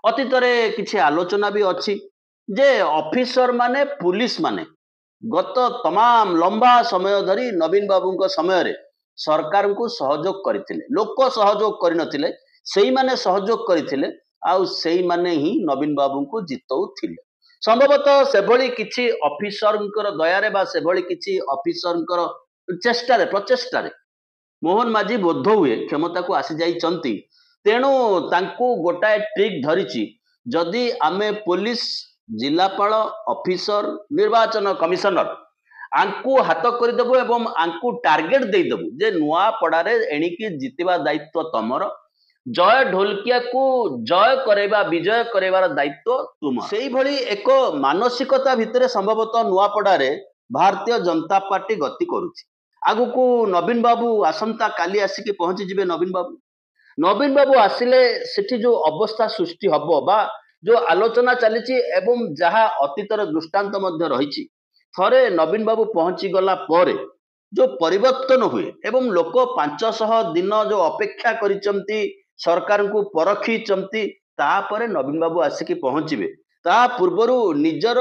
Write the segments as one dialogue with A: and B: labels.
A: ଅତୀତରେ କିଛି ଆଲୋଚନା ବି ଅଛି ଯେ ଅଫିସର ମାନେ ପୁଲିସ ମାନେ ଗତ ତମାମ ଲମ୍ବା ସମୟ ଧରି ନବୀନ ବାବୁଙ୍କ ସମୟରେ ସରକାରଙ୍କୁ ସହଯୋଗ କରିଥିଲେ। ଲୋକ ସହଯୋଗ କରିନଥିଲେ, ସେଇମାନେ ସହଯୋଗ କରିଥିଲେ ଆଉ ସେଇମାନେ ହିଁ ନବୀନ ବାବୁଙ୍କୁ ଜିତଉଥିଲେ। ସମ୍ଭବତଃ ସେଭଳି କିଛି ଅଫିସରଙ୍କର ଦୟାରେ ବା ସେଭଳି କିଛି ଅଫିସରଙ୍କର ପ୍ରଚେଷ୍ଟାରେ ମୋହନ ମାଝୀ ବୋଧ ହୁଏ କ୍ଷମତାକୁ ଆସିଯାଇଛନ୍ତି। ତେଣୁ ତାଙ୍କୁ ଗୋଟାଏ ଟ୍ରିକ୍ ଧରିଛି, ଯଦି ଆମେ ପୋଲିସ, ଜିଲ୍ଲାପାଳ, ଅଫିସର, ନିର୍ବାଚନ କମିଶନର ଆଙ୍କୁ ହାତ କରିଦେବୁ ଏବଂ ଆଙ୍କୁ ଟାର୍ଗେଟ ଦେଇଦେବୁ ଯେ ନୂଆପଡ଼ାରେ ଏଣିକି ଜିତିବା ଦାୟିତ୍ୱ ତମର, ଜୟ ଢୋଲକିଆକୁ ଜୟ କରାଇବା, ବିଜୟ କରାଇବାର ଦାୟିତ୍ୱ ତୁମର। ସେଇଭଳି ଏକ ମାନସିକତା ଭିତରେ ସମ୍ଭବତଃ ନୂଆପଡ଼ାରେ ଭାରତୀୟ ଜନତା ପାର୍ଟି ଗତି କରୁଛି। ଆଗକୁ ନବୀନ ବାବୁ ଆସନ୍ତା କାଲି ଆସିକି ପହଞ୍ଚିଯିବେ। ନବୀନ ବାବୁ ଆସିଲେ ସେଠି ଯୋଉ ଅବସ୍ଥା ସୃଷ୍ଟି ହବ ବା ଯୋଉ ଆଲୋଚନା ଚାଲିଛି ଏବଂ ଯାହା ଅତୀତର ଦୃଷ୍ଟାନ୍ତ ମଧ୍ୟ ରହିଛି, ଥରେ ନବୀନ ବାବୁ ପହଞ୍ଚି ଗଲା ପରେ ଯୋଉ ପରିବର୍ତ୍ତନ ହୁଏ ଏବଂ ଲୋକ 500 ଦିନ ଯୋଉ ଅପେକ୍ଷା କରିଛନ୍ତି, ସରକାରଙ୍କୁ ପରଖିଛନ୍ତି, ତାପରେ ନବୀନ ବାବୁ ଆସିକି ପହଞ୍ଚିବେ। ତା ପୂର୍ବରୁ ନିଜର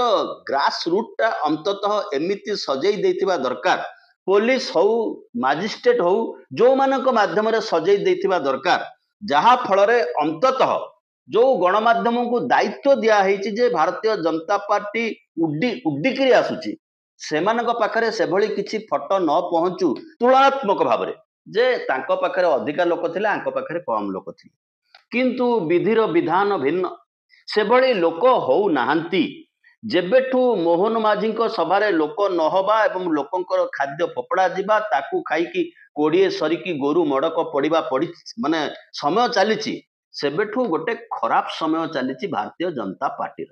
A: ଗ୍ରାସ ରୁଟଟା ଅନ୍ତତଃ ଏମିତି ସଜେଇ ଦେଇଥିବା ଦରକାର, ପୋଲିସ ହଉ, ମାଜିଷ୍ଟ୍ରେଟ ହଉ, ଯୋଉମାନଙ୍କ ମାଧ୍ୟମରେ ସଜେଇ ଦେଇଥିବା ଦରକାର, ଯାହା ଫଳରେ ଅନ୍ତତଃ ଯୋଉ ଗଣମାଧ୍ୟମକୁ ଦାୟିତ୍ୱ ଦିଆହେଇଛି ଯେ ଭାରତୀୟ ଜନତା ପାର୍ଟି ଉଡିକିରି ଆସୁଛି, ସେମାନଙ୍କ ପାଖରେ ସେଭଳି କିଛି ଫଟୋ ନ ପହଞ୍ଚୁ ତୁଳନାତ୍ମକ ଭାବରେ ଯେ ତାଙ୍କ ପାଖରେ ଅଧିକା ଲୋକ ଥିଲେ, ଆଙ୍କ ପାଖରେ କମ ଲୋକ ଥିଲେ। କିନ୍ତୁ ବିଧିର ବିଧାନ ଭିନ୍ନ, ସେଭଳି ଲୋକ ହଉନାହାନ୍ତି। ଯେବେଠୁ ମୋହନ ମାଝୀଙ୍କ ସଭାରେ ଲୋକ ନହବା ଏବଂ ଲୋକଙ୍କର ଖାଦ୍ୟ ଫୋପଡ଼ା ଯିବା, ତାକୁ ଖାଇକି 20 ସରିକି ଗୋରୁ ମଡ଼କ ପଡ଼ିବା ସମୟ ଚାଲିଛି, ସେବେଠୁ ଗୋଟେ ଖରାପ ସମୟ ଚାଲିଛି ଭାରତୀୟ ଜନତା ପାର୍ଟିର।